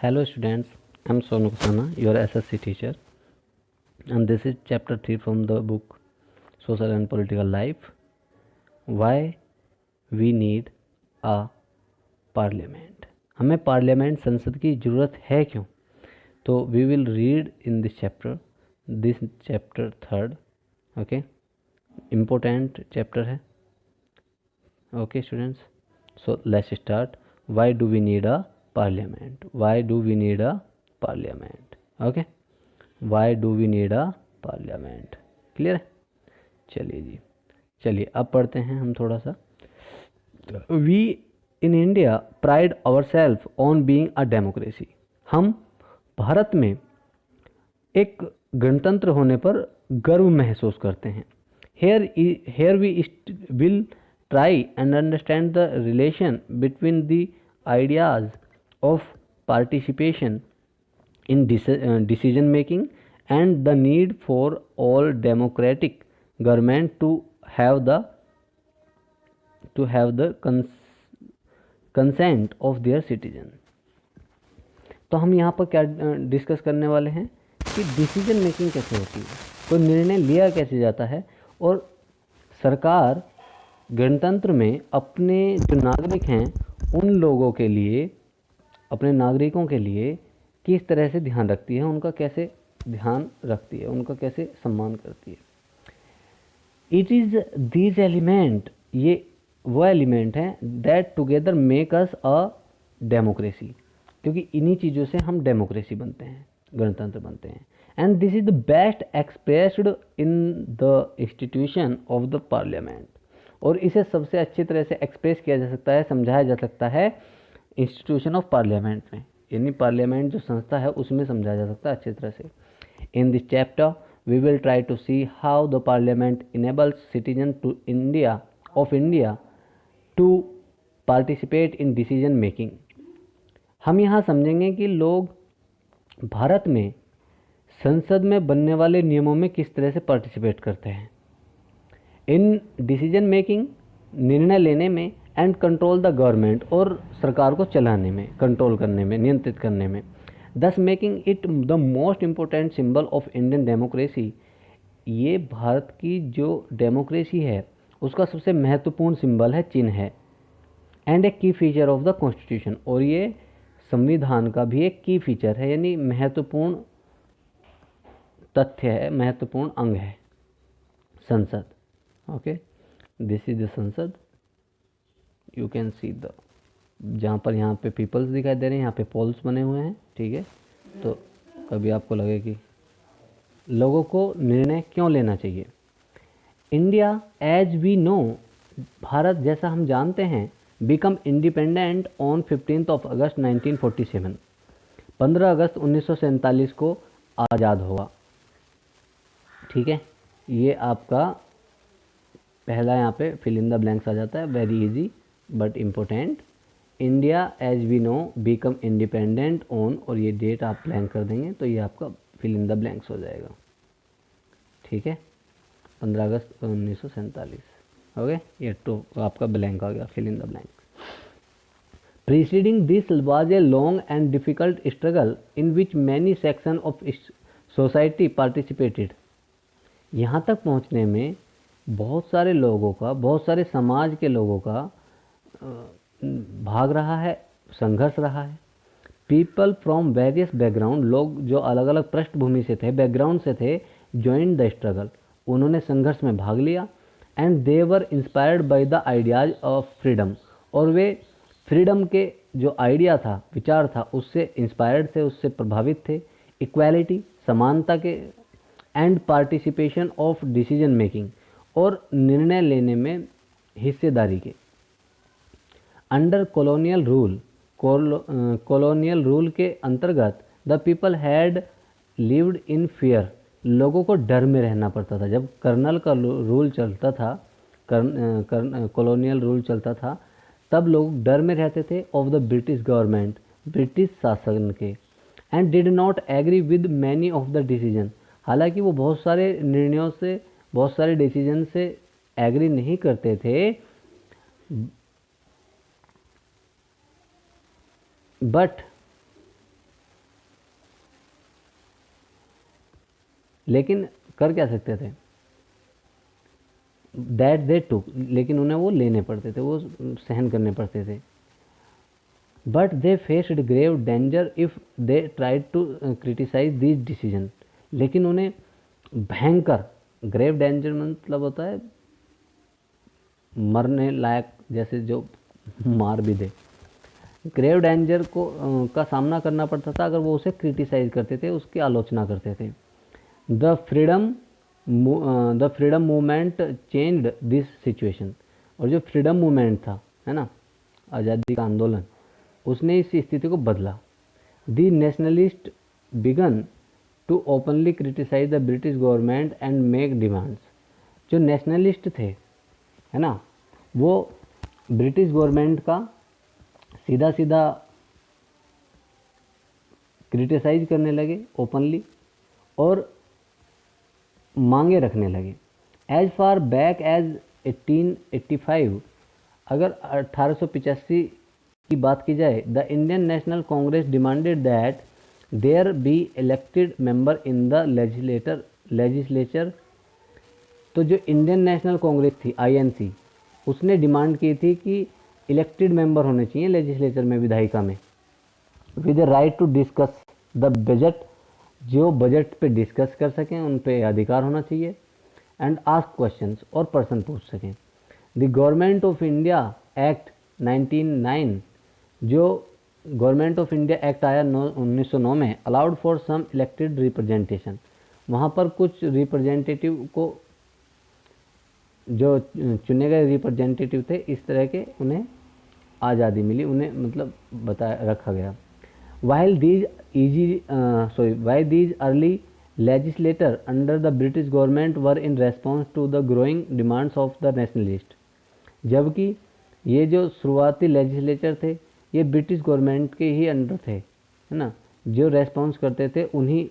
Hello students, I am Sonu Kusana, your SSC teacher, and this is chapter 3 from the book Social and Political Life. Why we need a parliament. हमें parliament संसद की ज़रूरत है क्यों? तो we will read in this chapter third. Okay, important chapter है. Okay students, so let's start. Why do we need a parliament? Why do we need a parliament? Okay, why do we need a parliament? Clear है? चलिए जी, चलिए अब पढ़ते हैं हम थोड़ा सा. We in India pride ourselves on being a democracy. हम भारत में एक गणतंत्र होने पर गर्व महसूस करते हैं. Here we will try and understand the relation between the ideas of participation in decision making and the need for all democratic government to have the consent of their citizen. तो हम यहाँ पर क्या डिस्कस करने वाले हैं कि decision making कैसे होती है, कोई निर्णय लिया कैसे जाता है, और सरकार गणतंत्र में अपने जो नागरिक हैं उन लोगों के लिए, अपने नागरिकों के लिए किस तरह से ध्यान रखती है, उनका कैसे ध्यान रखती है, उनका कैसे सम्मान करती है. इट इज़ दीज एलिमेंट, ये वो एलिमेंट हैं that together make us a democracy, क्योंकि इन्हीं चीज़ों से हम डेमोक्रेसी बनते हैं, गणतंत्र बनते हैं. And this is the best expressed in the institution of the parliament. और इसे सबसे अच्छी तरह से एक्सप्रेस किया जा सकता है, समझाया जा सकता है इंस्टीट्यूशन ऑफ पार्लियामेंट में, यानी पार्लियामेंट जो संस्था है उसमें समझाया जा सकता है अच्छी तरह से. In this chapter we will try to see how the parliament enables citizen to India to participate in decision making. हम यहाँ समझेंगे कि लोग भारत में संसद में बनने वाले नियमों में किस तरह से पार्टिसिपेट करते हैं, इन डिसीजन मेकिंग, निर्णय लेने में, एंड कंट्रोल द गवर्नमेंट, और सरकार को चलाने में, कंट्रोल करने में, नियंत्रित करने में. दस making it the most important symbol of Indian democracy. ये भारत की जो डेमोक्रेसी है उसका सबसे महत्वपूर्ण सिंबल है, चिन्ह है. एंड ए की फीचर ऑफ द कॉन्स्टिट्यूशन, और ये संविधान का भी एक की फीचर है, यानी महत्वपूर्ण तथ्य है, महत्वपूर्ण अंग है संसद. ओके, दिस इज द संसद. यू कैन सी द, जहाँ पर यहाँ पे पीपल्स दिखाई दे रहे हैं, यहाँ पे पोल्स बने हुए हैं. ठीक है, तो कभी आपको लगे कि लोगों को निर्णय क्यों लेना चाहिए. इंडिया एज वी नो, भारत जैसा हम जानते हैं, बिकम इंडिपेंडेंट ऑन 15 अगस्त 1947. 15 अगस्त 1947 को आज़ाद हुआ. ठीक है, ये आपका पहला यहाँ पे फिल इन द ब्लैंक्स आ जाता है, very easy but important. India as we know become independent on, और ये डेट आप ब्लैंक कर देंगे तो ये आपका फिल इन द ब्लैंक्स हो जाएगा. ठीक है, 15 अगस्त 1947. ओके, ये तो आपका ब्लैंक आ गया, fill in the blank. Preceding this was a long and difficult struggle in which many section of society participated. यहाँ तक पहुँचने में बहुत सारे लोगों का, बहुत सारे समाज के लोगों का भाग रहा है, संघर्ष रहा है. पीपल फ्रॉम वेरियस बैकग्राउंड, लोग जो अलग अलग पृष्ठभूमि से थे, बैकग्राउंड से थे, ज्वाइन द स्ट्रगल, उन्होंने संघर्ष में भाग लिया. And they were inspired by the ideas of freedom, और वे फ्रीडम के जो आइडिया था, विचार था, उससे इंस्पायर्ड थे, उससे प्रभावित थे. इक्वालिटी, समानता के, and participation of decision making, और निर्णय लेने में हिस्सेदारी के. अंडर कॉलोनियल रूल के अंतर्गत the people had lived in fear, लोगों को डर में रहना पड़ता था. जब कर्नल का रूल चलता था, कॉलोनियल रूल चलता था, तब लोग डर में रहते थे of the British government, British शासन के. And did not agree with many of the decision, हालांकि वो बहुत सारे निर्णयों से, बहुत सारे डिसीजन से एग्री नहीं करते थे. बट लेकिन कर क्या सकते थे, दैट दे टुक, लेकिन उन्हें वो लेने पड़ते थे, वो सहन करने पड़ते थे। But they faced grave danger if they tried to criticise this decision, लेकिन उन्हें भयंकर, ग्रेव डेंजर मतलब होता है मरने लायक, जैसे जो मार भी दे, ग्रेव डेंजर को का सामना करना पड़ता था अगर वो उसे क्रिटिसाइज करते थे, उसकी आलोचना करते थे। The freedom movement changed this situation, और जो फ्रीडम मूवमेंट था, है ना, आज़ादी का आंदोलन, उसने इस स्थिति को बदला। The nationalist began to openly criticise the British government and make demands, जो नेशनलिस्ट थे, है ना, वो ब्रिटिश गवर्नमेंट का सीधा सीधा क्रिटिसाइज करने लगे ओपनली, और मांगे रखने लगे। एज फार बैक एज 1885, अगर 1885 की बात की जाए, the Indian national congress demanded that there be elected member in the legislature. तो जो इंडियन नेशनल कांग्रेस थी, आईएनसी, उसने डिमांड की थी कि इलेक्टेड मेंबर होने चाहिए लेजिस्लेचर में, विधायिका में, with the right to discuss the budget, जो बजट पे डिस्कस कर सकें, उन पे अधिकार होना चाहिए, एंड आस्क क्वेश्चंस, और प्रश्न पूछ सकें। The government of India act 1909, जो गवर्नमेंट ऑफ इंडिया एक्ट आया 1909 में, allowed for some elected representation, वहाँ पर कुछ रिप्रेजेंटेटिव को, जो चुने गए रिप्रेजेंटेटिव थे, इस तरह के उन्हें आज़ादी मिली, उन्हें मतलब बताया रखा गया। While these early legislators under the British government were in response to the growing demands of the nationalists, जबकि ये जो शुरुआती लेजिस्लेचर थे, ये ब्रिटिश गवर्नमेंट के ही अंडर थे, है ना, जो रेस्पॉन्स करते थे उन्हीं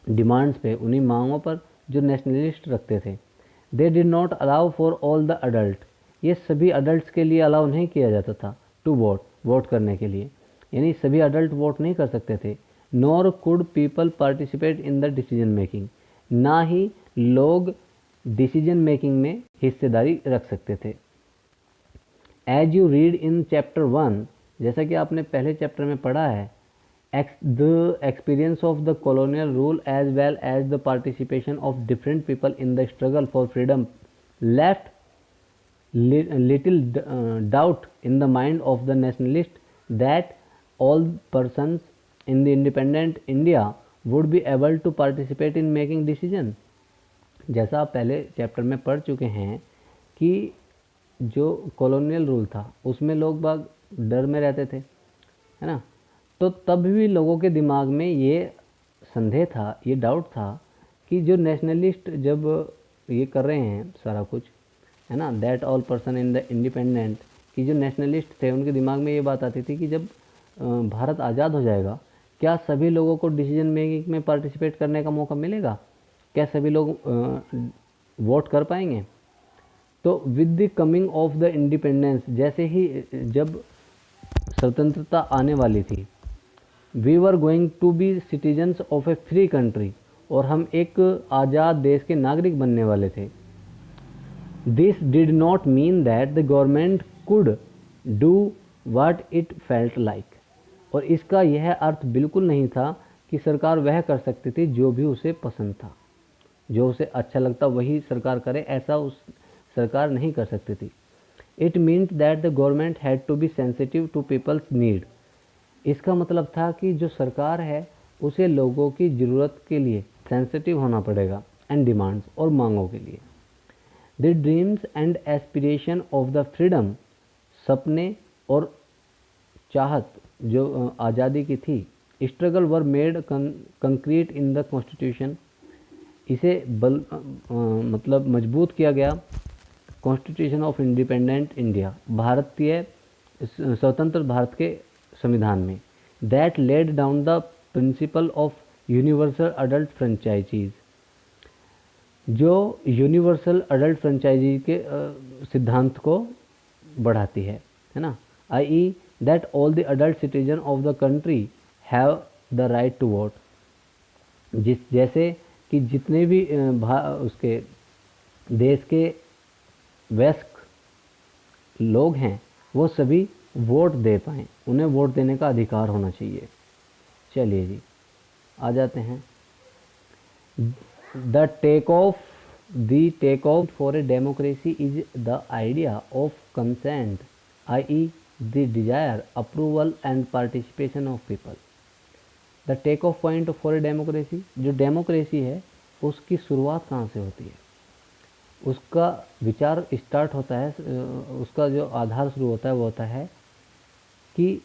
डिमांड्स पे, उन्हीं मांगों पर जो नेशनलिस्ट रखते थे। They did not allow for all the adult, ये सभी अडल्ट के लिए अलाउ नहीं किया जाता था टू वोट करने के लिए, यानी सभी अडल्ट वोट नहीं कर सकते थे। Nor could people participate in the decision making, ना ही लोग डिसीजन मेकिंग में हिस्सेदारी रख सकते थे। As you read in chapter 1, जैसा कि आपने पहले चैप्टर में पढ़ा है, the experience of the colonial rule as well as the participation of different people in the struggle for freedom left little doubt in the mind of the nationalist that all persons in the independent India would be able to participate in making decision। जैसा आप पहले chapter में पढ़ चुके हैं कि जो colonial rule था उसमें लोग बाग डर में रहते थे, है ना, तो तब भी लोगों के दिमाग में ये संदेह था, ये डाउट था कि जो नेशनलिस्ट जब ये कर रहे हैं सारा कुछ, है ना, that all person in the independent, कि जो नेशनलिस्ट थे उनके दिमाग में ये बात आती थी कि जब भारत आज़ाद हो जाएगा, क्या सभी लोगों को डिसीजन मेकिंग में पार्टिसिपेट करने का मौका मिलेगा, क्या सभी लोग वोट कर पाएंगे। तो with the coming of the independence, जैसे ही जब स्वतंत्रता आने वाली थी, we were going to be citizens of a free country, और हम एक आज़ाद देश के नागरिक बनने वाले थे। This did not mean that the government could do what it felt like, और इसका यह अर्थ बिल्कुल नहीं था कि सरकार वह कर सकती थी जो भी उसे पसंद था, जो उसे अच्छा लगता वही सरकार करे, ऐसा उस सरकार नहीं कर सकती थी। It meant that the government had to be sensitive to people's need, इसका मतलब था कि जो सरकार है उसे लोगों की ज़रूरत के लिए सेंसिटिव होना पड़ेगा, एंड डिमांड्स, और मांगों के लिए। The dreams and aspiration of the freedom, सपने और चाहत जो आज़ादी की थी, struggle were made concrete in the constitution, इसे मतलब मजबूत किया गया कॉन्स्टिट्यूशन ऑफ इंडिपेंडेंट इंडिया, भारतीय स्वतंत्र भारत के संविधान में। That laid down the principle of universal adult franchises, जो यूनिवर्सल अडल्ट फ्रेंचाइजी के सिद्धांत को बढ़ाती है ना, i.e. That all the adult citizen of the country have the right to vote, जैसे कि जितने भी उसके देश के वयस्क लोग हैं वो सभी वोट दे पाएँ, उन्हें वोट देने का अधिकार होना चाहिए। चलिए जी, आ जाते हैं। The take off for a democracy is the idea of consent, i.e. The desire, approval and participation of people. The take off point for a democracy, जो डेमोक्रेसी है उसकी शुरुआत कहाँ से होती है, उसका विचार स्टार्ट होता है, उसका जो आधार शुरू होता है वो होता है कि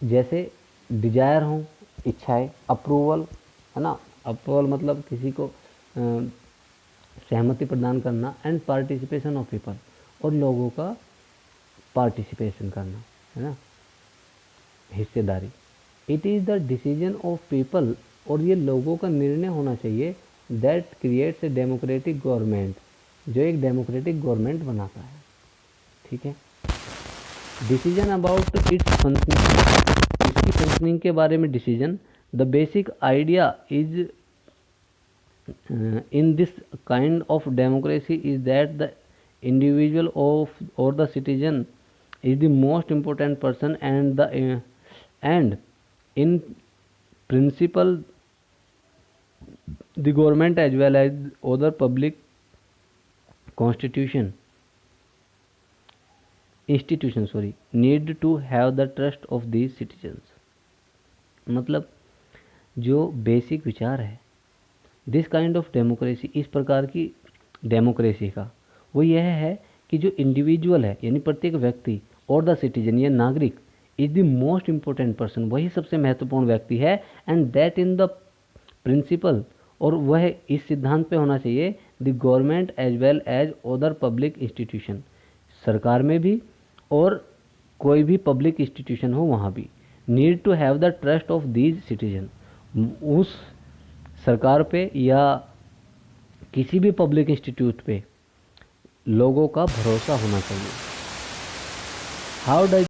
जैसे डिजायर हो, इच्छाएं, अप्रूवल है ना, अप्रूवल मतलब किसी को सहमति प्रदान करना, एंड पार्टिसिपेशन ऑफ पीपल, और लोगों का पार्टिसिपेशन करना, है ना, हिस्सेदारी। It is the decision of people, और ये लोगों का निर्णय होना चाहिए, that creates a democratic government, जो एक डेमोक्रेटिक गवर्नमेंट बनाता है। ठीक है। डिसीजन अबाउट इट्स फंक्शनिंग, इसकी फंक्शनिंग के बारे में decision. The basic idea is in this kind of democracy is that the individual of or the citizen is the most important person, and in principle the government as well as other public institutions need to have the trust of these citizens। मतलब जो basic विचार है this kind of democracy, इस प्रकार की democracy का, वो यह है कि जो इंडिविजुअल है यानी प्रत्येक व्यक्ति, और द सिटीजन या नागरिक, is the most important person, वही सबसे महत्वपूर्ण व्यक्ति है, and that in the principle, और वह इस सिद्धांत पे होना चाहिए, the government as well as other public institution, सरकार में भी और कोई भी पब्लिक इंस्टीट्यूशन हो वहाँ भी, need to have the trust of these citizen, उस सरकार पे या किसी भी पब्लिक इंस्टीट्यूट पे लोगों का भरोसा होना चाहिए। How does